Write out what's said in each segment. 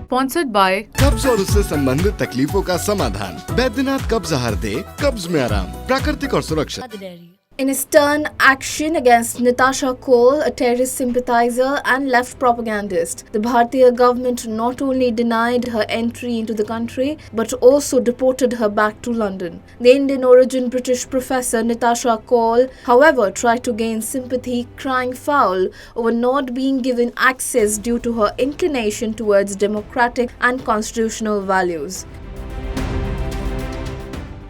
Sponsored by कब्ज और उससे संबंधित तकलीफों का समाधान। बैद्यनाथ कब्ज आहार दे कब्ज में आराम, प्राकृतिक और सुरक्षित। In a stern action against Nitasha Kaul, a terrorist sympathiser and left propagandist, the Bhartiya government not only denied her entry into the country but also deported her back to London. The Indian origin British professor Nitasha Kaul, however, tried to gain sympathy, crying foul over not being given access due to her inclination towards democratic and constitutional values.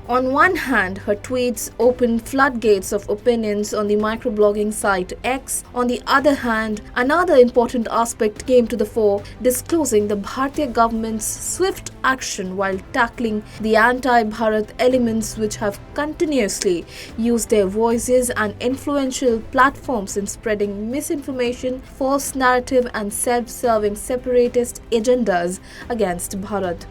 On one hand, her tweets opened floodgates of opinions on the microblogging site X. On the other hand, another important aspect came to the fore, disclosing the Bhartiya government's swift action while tackling the anti-Bharat elements which have continuously used their voices and influential platforms in spreading misinformation, false narrative and self-serving separatist agendas against Bharat.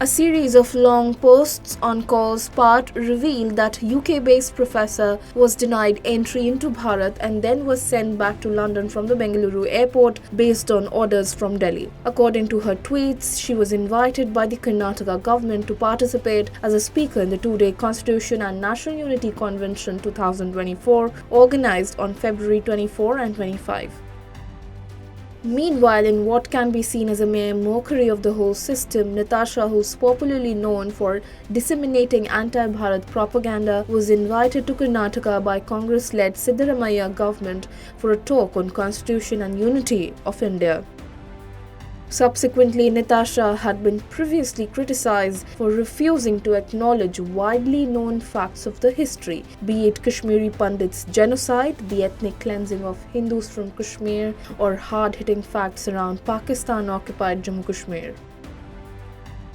A series of long posts on Kaul's part revealed that UK-based professor was denied entry into Bharat and then was sent back to London from the Bengaluru airport based on orders from Delhi. According to her tweets, she was invited by the Karnataka government to participate as a speaker in the two-day Constitution and National Unity Convention 2024 organized on February 24 and 25. Meanwhile, in what can be seen as a mere mockery of the whole system, Nitasha, who's popularly known for disseminating anti-Bharat propaganda, was invited to Karnataka by Congress-led Siddaramaiah government for a talk on Constitution and Unity of India. Subsequently, Nitasha had been previously criticized for refusing to acknowledge widely known facts of the history, be it Kashmiri Pandits' genocide, the ethnic cleansing of Hindus from Kashmir, or hard-hitting facts around Pakistan-occupied Jammu Kashmir.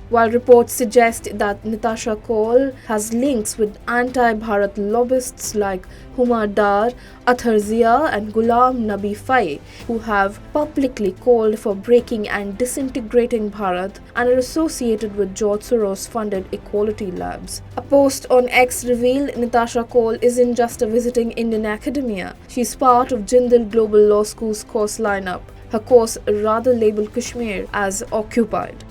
While reports suggest that Nitasha Kaul has links with anti-Bharat lobbyists like Humar Dar, Athar Zia and Ghulam Nabi Fai, who have publicly called for breaking and disintegrating Bharat and are associated with George Soros-funded equality labs. A post on X revealed Nitasha Kaul isn't just a visiting Indian academia. She's part of Jindal Global Law School's course lineup. Her course rather labeled Kashmir as occupied.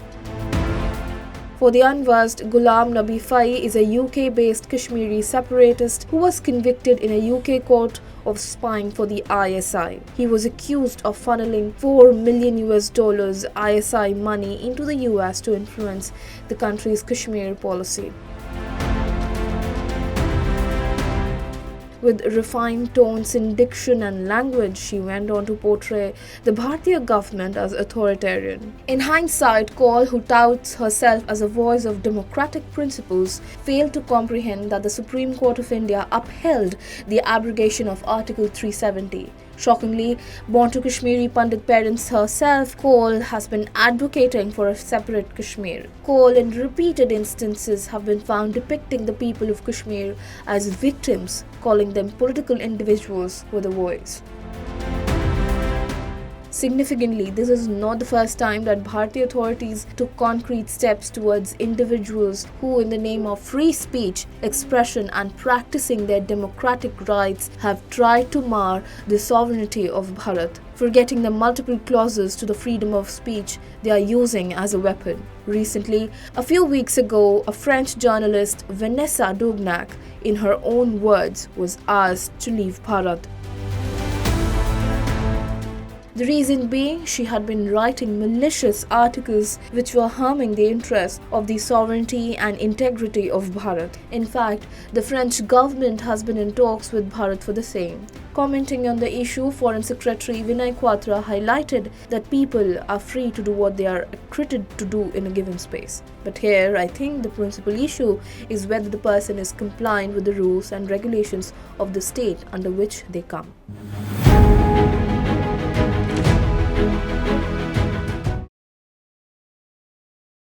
For the unversed, Ghulam Nabi Fai is a UK-based Kashmiri separatist who was convicted in a UK court of spying for the ISI. He was accused of funneling $4 million ISI money into the US to influence the country's Kashmir policy. With refined tones in diction and language, she went on to portray the Bhartiya government as authoritarian. In hindsight, Kaul, who touts herself as a voice of democratic principles, failed to comprehend that the Supreme Court of India upheld the abrogation of Article 370. Shockingly, born to Kashmiri Pandit parents herself, Kaul has been advocating for a separate Kashmir. Kaul, in repeated instances, have been found depicting the people of Kashmir as victims, calling them political individuals with a voice. Significantly, this is not the first time that Bharatiya authorities took concrete steps towards individuals who, in the name of free speech, expression and practicing their democratic rights, have tried to mar the sovereignty of Bharat, forgetting the multiple clauses to the freedom of speech they are using as a weapon. Recently, a few weeks ago, a French journalist, Vanessa Dougnac, in her own words, was asked to leave Bharat. The reason being, she had been writing malicious articles which were harming the interests of the sovereignty and integrity of Bharat. In fact, the French government has been in talks with Bharat for the same. Commenting on the issue, Foreign Secretary Vinay Quatra highlighted that people are free to do what they are accredited to do in a given space. But here, I think the principal issue is whether the person is compliant with the rules and regulations of the state under which they come.